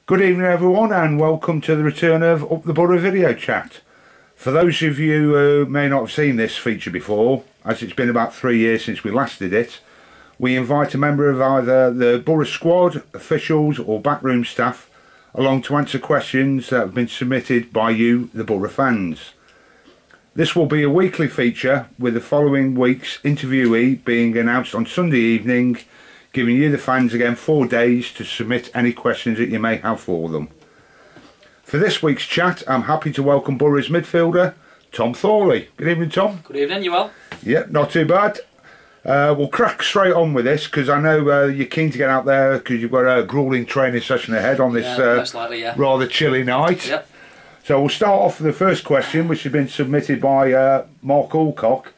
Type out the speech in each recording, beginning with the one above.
Good evening everyone, and welcome to the return of Up the Boro video chat. For those of you who may not have seen this feature before, as it's been about 3 years since we last did it, we invite a member of either the Boro squad, officials or backroom staff along to answer questions that have been submitted by you, the Boro fans. This will be a weekly feature, with the following week's interviewee being announced on Sunday evening, giving you the fans again 4 days to submit any questions that you may have for them. For this week's chat, I'm happy to welcome Boro's midfielder, Tom Thorley. Good evening, Tom. Good evening, you well? Yeah, not too bad. We'll crack straight on with this, because I know you're keen to get out there because you've got a gruelling training session ahead on this most likely, rather chilly night. Yep. So we'll start off with the first question, which has been submitted by Mark Alcock,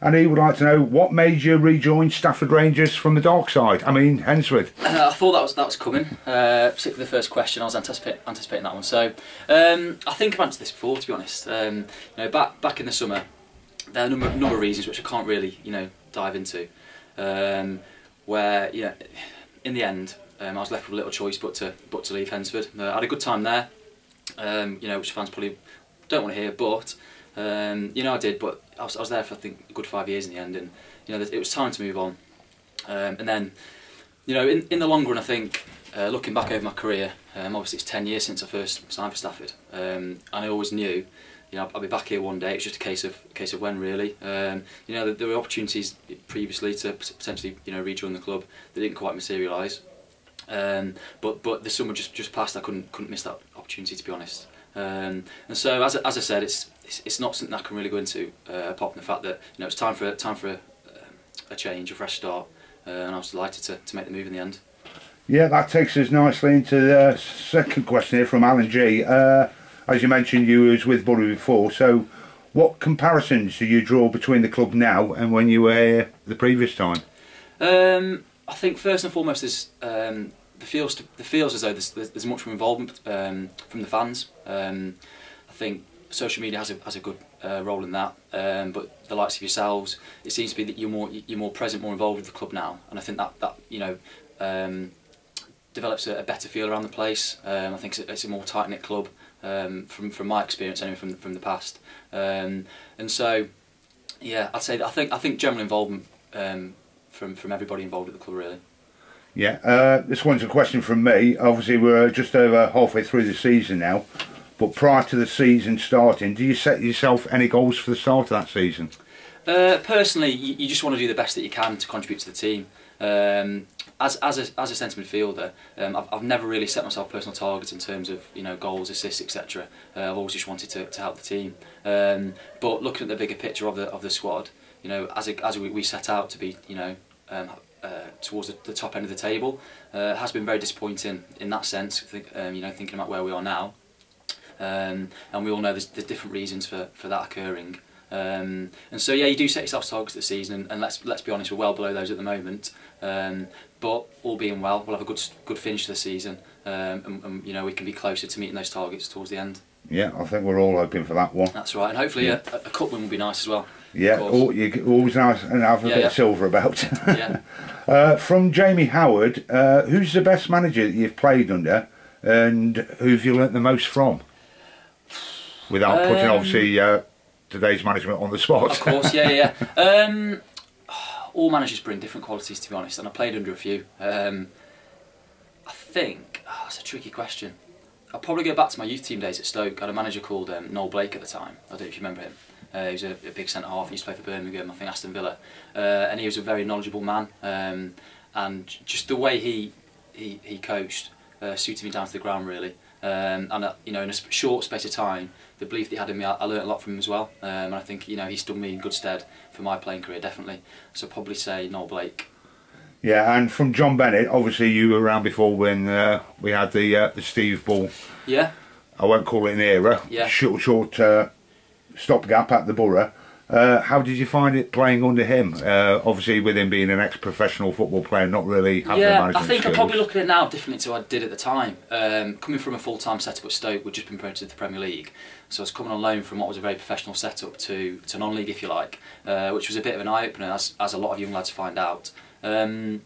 and he would like to know what made you rejoin Stafford Rangers from the dark side. I mean, Hensworth. I thought that was coming, particularly the first question. I was anticipating that one. So I think I've answered this before, to be honest. You know, back in the summer, there are a number of reasons which I can't really, dive into. Where in the end, I was left with little choice but to leave Hensford. I had a good time there. Which fans probably don't want to hear, but I did. But I was there for, I think, a good 5 years in the end, and it was time to move on. And then, in the long run, I think, looking back over my career, obviously it's 10 years since I first signed for Stafford, and I always knew, I'll be back here one day. It's just a case of when, really. There were opportunities previously to potentially, rejoin the club that didn't quite materialise. But the summer just passed. I couldn't miss that opportunity, to be honest. And so, as I said, it's not something I can really go into, apart from the fact that it's time for a change, a fresh start, and I was delighted to make the move in the end. Yeah, that takes us nicely into the second question here from Alan G. As you mentioned, you was with Boro before, so what comparisons do you draw between the club now and when you were here the previous time? I think first and foremost is the feels as though there's much more involvement from the fans. I think social media has a good role in that, but the likes of yourselves, it seems to be that you're more present, more involved with the club now, and I think that develops a better feel around the place. I think it's a more tight knit club from my experience, anyway, from the past, and so yeah, I'd say that I think general involvement from everybody involved at the club, really. Yeah, this one's a question from me. Obviously we're just over halfway through the season now, but prior to the season starting, do you set yourself any goals for the start of that season? Personally, you just want to do the best that you can to contribute to the team. As a centre midfielder, I've never really set myself personal targets in terms of goals, assists, etc. I've always just wanted to help the team. But looking at the bigger picture of the squad, as we set out to be, towards the top end of the table, has been very disappointing in that sense. Thinking about where we are now, and we all know there's different reasons for that occurring. And so yeah, you do set yourself targets this season, and let's be honest, we're well below those at the moment. But all being well, we'll have a good finish to the season, and we can be closer to meeting those targets towards the end. Yeah, I think we're all hoping for that one. That's right, and hopefully a cup win will be nice as well. Yeah, always nice and have a bit of silver about. Yeah. From Jamie Howard, who's the best manager that you've played under, and who have you learnt the most from? Without putting obviously today's management on the spot. Of course, yeah. All managers bring different qualities, to be honest, and I played under a few. I think that's a tricky question. I'll probably go back to my youth team days at Stoke. I had a manager called Noel Blake at the time. I don't know if you remember him. He was a big centre half. He used to play for Birmingham, I think Aston Villa, and he was a very knowledgeable man. And just the way he coached suited me down to the ground, really. And in a short space of time, the belief that he had in me, I learnt a lot from him as well. And I think he stood me in good stead for my playing career, definitely. So I'd probably say Noel Blake. Yeah, and from John Bennett, obviously you were around before when we had the Steve Ball. Yeah. I won't call it an era. Yeah. Short stopgap at the Boro. How did you find it playing under him? Obviously, with him being an ex-professional football player, not really having the management I think skills. I probably look at it now differently to what I did at the time. Coming from a full-time setup at Stoke, we'd just been promoted to the Premier League, so I was coming on loan from what was a very professional setup to non-league, if you like, which was a bit of an eye-opener, as a lot of young lads find out. And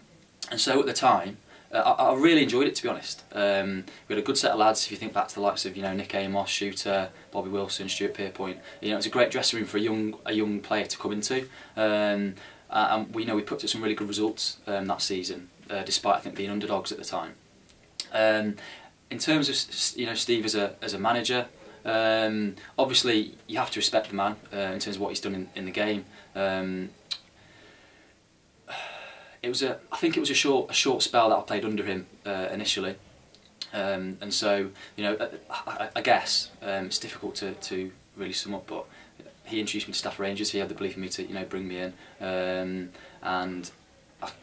so at the time, I really enjoyed it, to be honest. We had a good set of lads. If you think back to the likes of Nick Amos, Shooter, Bobby Wilson, Stuart Pierpoint, it was a great dressing room for a young player to come into. And we put to some really good results that season, despite I think being underdogs at the time. In terms of Steve as a manager, obviously you have to respect the man in terms of what he's done in the game. I think it was a short spell that I played under him initially, and so I guess it's difficult to really sum up, but he introduced me to Staff Rangers. He had the belief in me to bring me in, and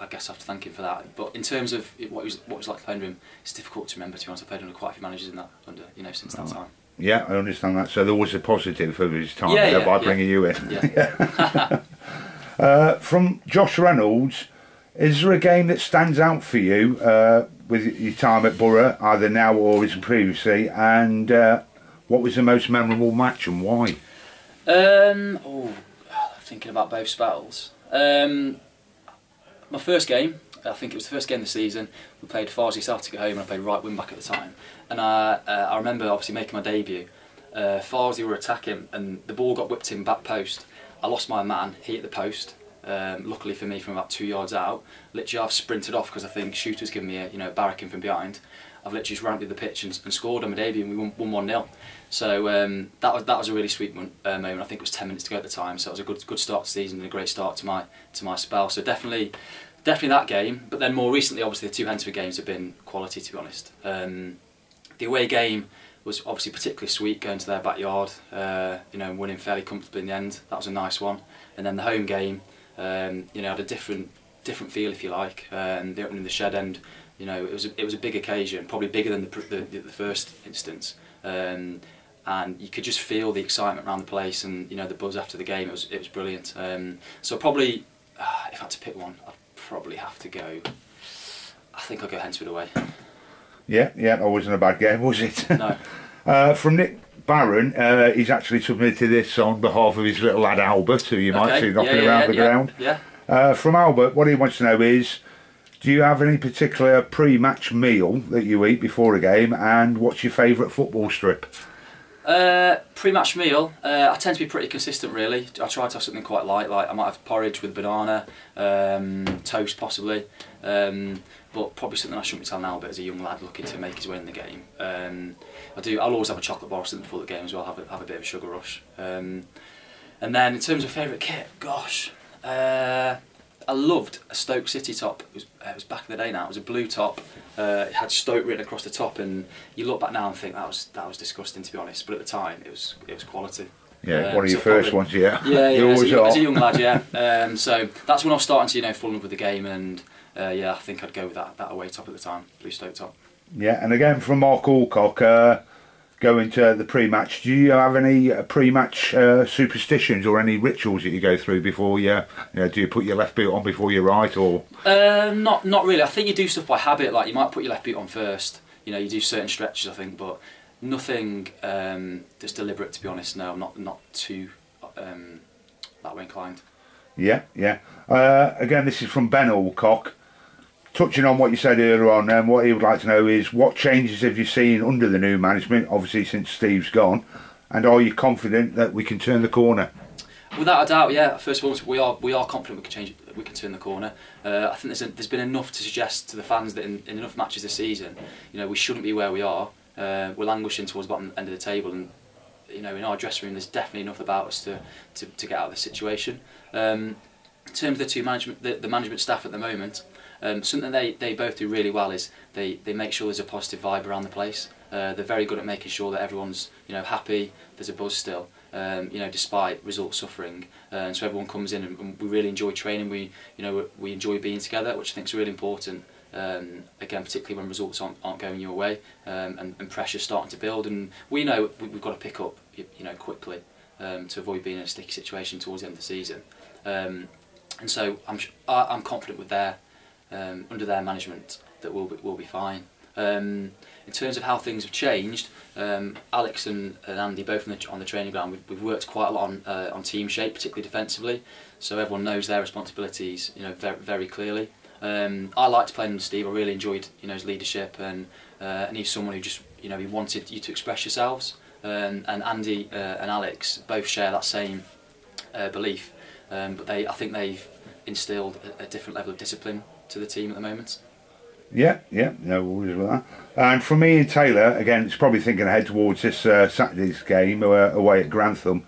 I guess I have to thank him for that. But in terms of what it was like to play under him, it's difficult to remember. To be honest, I played under quite a few managers since that time. Yeah, I understand that. So there was a positive of his time by bringing you in. Yeah. From Josh Reynolds, is there a game that stands out for you with your time at Boro, either now or as previously? And what was the most memorable match and why? Thinking about both spells. My first game, I think it was the first game of the season, we played Farsley Celtic at home and I played right wing back at the time. And I remember obviously making my debut. Farsley were attacking and the ball got whipped in back post. I lost my man, he hit the post. Luckily for me, from about 2 yards out, literally I've sprinted off because I think Shooter's given me a barracking from behind. I've literally just ran through the pitch and scored on my debut, and we won 1-0. So that was a really sweet moment. I think it was 10 minutes to go at the time, so it was a good start to the season and a great start to my spell. So definitely that game. But then more recently, obviously the two Hensford games have been quality, to be honest. The away game was obviously particularly sweet, going to their backyard, winning fairly comfortably in the end. That was a nice one. And then the home game, had a different feel, if you like. The opening of the shed end, it was a big occasion, probably bigger than the first instance. And you could just feel the excitement around the place, and the buzz after the game. It was brilliant. So probably, if I had to pick one, I'd probably have to go. I think I'll go Hensford away. Yeah, that wasn't a bad game, was it? No. From Nick Barron, he's actually submitted this on behalf of his little lad Albert, who you might see knocking around the ground. Yeah. From Albert, what he wants to know is, do you have any particular pre-match meal that you eat before a game, and what's your favourite football strip? Pre-match meal, I tend to be pretty consistent, really. I try to have something quite light, like I might have porridge with banana, toast possibly, but probably something I shouldn't be telling Albert as a young lad looking to make his way in the game. I'll always have a chocolate bar or something before the game as well, have a bit of a sugar rush. And then in terms of favourite kit, gosh, I loved a Stoke City top. It was back in the day now. It was a blue top. It had Stoke written across the top, and you look back now and think that was disgusting, to be honest. But at the time, it was quality. Yeah, one of your first ones, yeah. Yeah, as a young lad, yeah. So that's when I was starting to fall in love with the game, and I think I'd go with that away top at the time, blue Stoke top. Yeah, and again from Mark Alcock. Going to the pre-match, do you have any pre-match superstitions or any rituals that you go through before do you put your left boot on before your right, or? Not really. I think you do stuff by habit, like you might put your left boot on first, you do certain stretches, I think, but nothing that's deliberate, to be honest. No, I'm not too that way inclined. Yeah. Again, this is from Ben Alcock. Touching on what you said earlier on, what he would like to know is, what changes have you seen under the new management, obviously since Steve's gone, and are you confident that we can turn the corner? Without a doubt, yeah. First of all, we are confident we can turn the corner. I think there's been enough to suggest to the fans that in enough matches this season, we shouldn't be where we are. We're languishing towards the bottom end of the table, and in our dressing room, there's definitely enough about us to get out of this situation. In terms of the management staff at the moment. Something they both do really well is they make sure there's a positive vibe around the place. They're very good at making sure that everyone's happy, there's a buzz still, despite result suffering. So everyone comes in and we really enjoy training. We enjoy being together, which I think is really important. Again, particularly when results aren't going your way, and pressure's starting to build. And we know we've got to pick up quickly to avoid being in a sticky situation towards the end of the season. And so I'm confident with under their management that we'll be fine. In terms of how things have changed, Alex and Andy both on the training ground, we've worked quite a lot on team shape, particularly defensively. So everyone knows their responsibilities, very, very clearly. I liked playing under Steve. I really enjoyed, you know, his leadership, and he's someone who just, you know, he wanted you to express yourselves. And Andy and Alex both share that same belief, but I think they've instilled a different level of discipline to the team at the moment. Yeah, no worries with that. And for me and Taylor, again, it's probably thinking ahead towards this Saturday's game away at Grantham.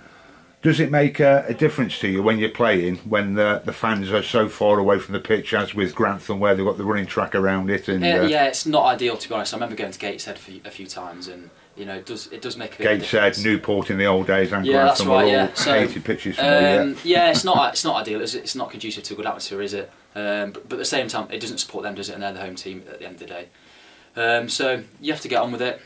Does it make a difference to you when you're playing, when the fans are so far away from the pitch, as with Grantham, where they've got the running track around it? And yeah, it's not ideal, to be honest. I remember going to Gateshead a few times, and you know, it does make a bit of a difference. Gateshead, Newport in the old days, and yeah, Grantham that's right, were all hated pitches for me. Yeah, it's not ideal. It's not conducive to a good atmosphere, is it? But at the same time, it doesn't support them, does it? And they're the home team at the end of the day. So you have to get on with it.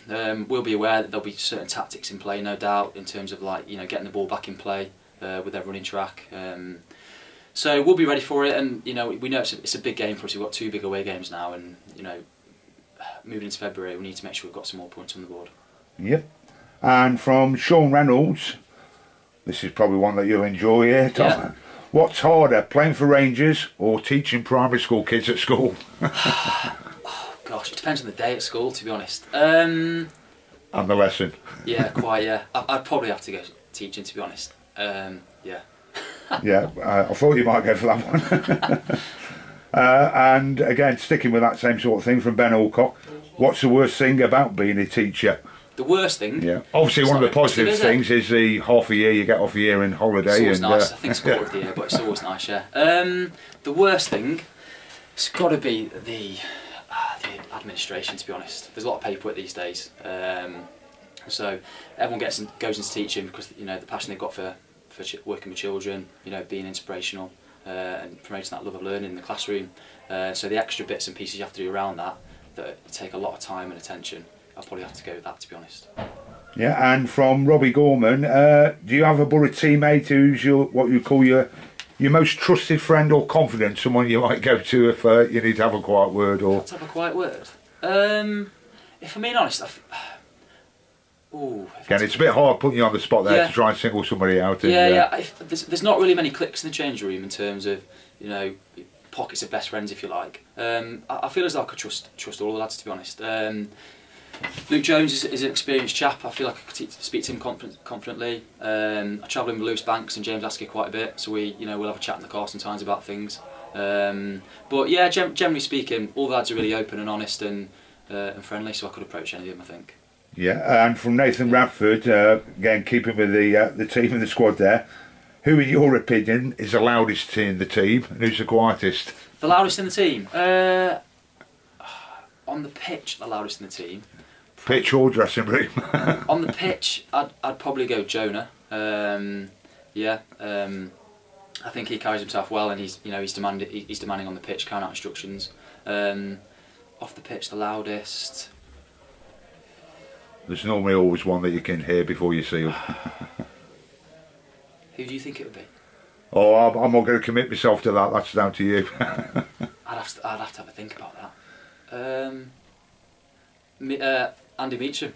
We'll be aware that there'll be certain tactics in play, no doubt, in terms of, like, you know, getting the ball back in play with their running track. So we'll be ready for it, and you know, we know it's a big game for us. We've got 2 big away games now, and you know, moving into February, we need to make sure we've got some more points on the board. Yep. And from Sean Reynolds, this is probably one that you'll enjoy here, Tom. Yeah. What's harder, playing for Rangers or teaching primary school kids at school? Oh gosh, it depends on the day at school, to be honest. And the lesson. Yeah, quite. Yeah, I'd probably have to go teaching, to be honest. Yeah. Yeah, I thought you might go for that one. And again, sticking with that same sort of thing from Ben Alcock, what's the worst thing about being a teacher? The worst thing? Yeah. Obviously, one of the positive things is the half a year you get off a year in holiday. It's always nice. I think it's quarter of the year, but it's always nice, yeah. The worst thing, it's got to be the administration, to be honest. There's a lot of paperwork these days. So everyone goes into teaching because, you know, the passion they've got for working with children, you know, being inspirational and promoting that love of learning in the classroom. So the extra bits and pieces you have to do around that take a lot of time and attention, I'll probably have to go with that, to be honest. Yeah, and from Robbie Gorman, do you have a Boro teammate who's what you call your most trusted friend or confidant, someone you might go to if you need to have a quiet word? Or to have a quiet word? If I'm being honest, again, it's a bit hard putting you on the spot there to try and single somebody out. There's not really many cliques in the change room in terms of, you know, pockets of best friends, if you like. I feel as though I could trust all the lads, to be honest. Luke Jones is an experienced chap. I feel like I could speak to him confidently. I travel in with Lewis Banks and James Asker quite a bit, so we'll have a chat in the car sometimes about things. But yeah, generally speaking, all the lads are really open and honest and friendly, so I could approach any of them, I think. Yeah, and from Nathan Radford, again keeping with the team and the squad there, who in your opinion is the loudest in the team and who's the quietest? The loudest in the team? On the pitch, the loudest in the team. Pitch or dressing room? On the pitch, I'd probably go Jonah. I think he carries himself well, and he's demanding on the pitch, carrying out instructions. Off the pitch, the loudest. There's normally always one that you can hear before you see them. Who do you think it would be? Oh, I'm not going to commit myself to that. That's down to you. I'd have to have a think about that. Andy Meacham.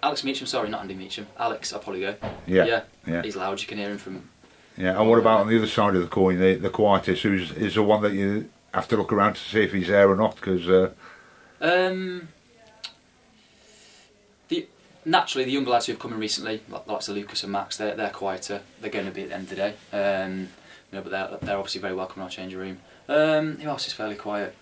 Alex Meacham, sorry, not Andy Meacham. Alex, I'll probably go. Yeah. He's loud, you can hear him from... Yeah, and what about on the other side of the coin, the quietest, is the one that you have to look around to see if he's there or not? Because naturally, the younger lads who have come in recently, like Lucas and Max, they're quieter. They're going to be at the end of the day. But they're obviously very welcome in our changing room. Who else is fairly quiet?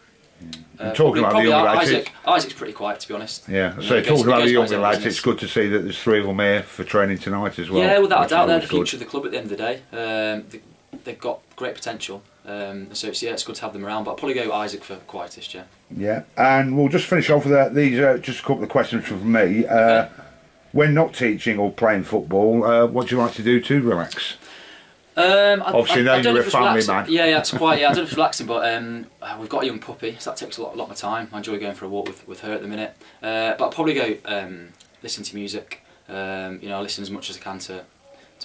Talking about the younger lads, Isaac's pretty quiet, to be honest. Yeah, so talking about the younger lads, it's good to see that there's 3 of them here for training tonight as well. Yeah, without a doubt, they're the future of the club at the end of the day. They've got great potential, so it's good to have them around. But I'll probably go Isaac for quietest, yeah. Yeah, and we'll just finish off with that. These are just a couple of questions from me. Okay. When not teaching or playing football, what do you like to do to relax? Obviously, now you're a family man. Yeah, it's quite. Yeah, I don't know if it's relaxing, but we've got a young puppy, so that takes a lot of my time. I enjoy going for a walk with her at the minute. But I'll probably go listen to music. I listen as much as I can to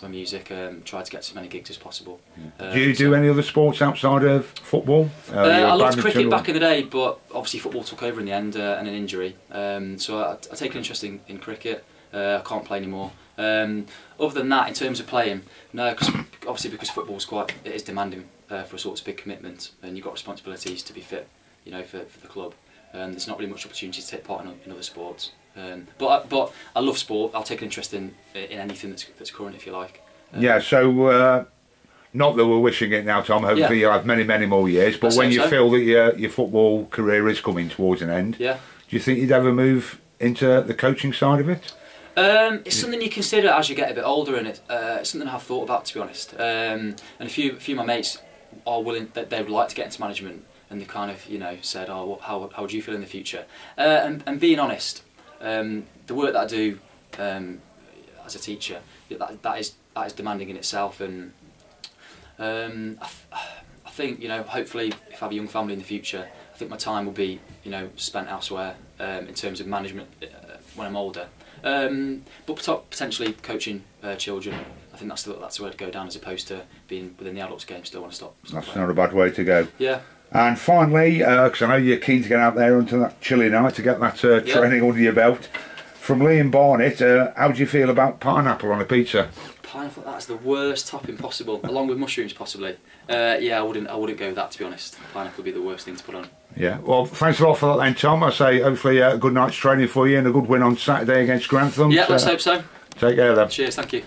my music. Try to get as many gigs as possible. Do you do any other sports outside of football? I loved cricket back in the day, but obviously football took over in the end and an injury. So I take an interest in cricket. I can't play anymore. Other than that, in terms of playing, no, because football's it is demanding for a sort of big commitment, and you've got responsibilities to be fit you know, for the club. There's not really much opportunity to take part in other sports. But I love sport. I'll take an interest in anything that's current, if you like. Yeah, so not that we're wishing it now, Tom. Hopefully you'll have many, many more years. But when you feel that your football career is coming towards an end, do you think you'd ever move into the coaching side of it? It's something you consider as you get a bit older, and it's something I've thought about, to be honest. And a few of my mates are willing, that they would like to get into management, and they kind of, you know, said, "Oh, how would you feel in the future?" And being honest, the work that I do as a teacher, that is demanding in itself, and I think, you know, hopefully if I have a young family in the future, I think my time will be, you know, spent elsewhere in terms of management when I'm older. But potentially coaching children, I think that's the way to go down, as opposed to being within the adults game. Still want to stop That's playing. not a bad way to go. Yeah. And finally, because I know you're keen to get out there onto that chilly night to get that training under your belt, from Liam Barnett, how do you feel about pineapple on a pizza? Pineapple, that's the worst topping possible, along with mushrooms possibly. Yeah, I wouldn't go with that, to be honest. Pineapple would be the worst thing to put on. Yeah, well, thanks a lot for that then, Tom. I say hopefully a good night's training for you and a good win on Saturday against Grantham. Yeah, let's hope so. Take care then. Cheers, thank you.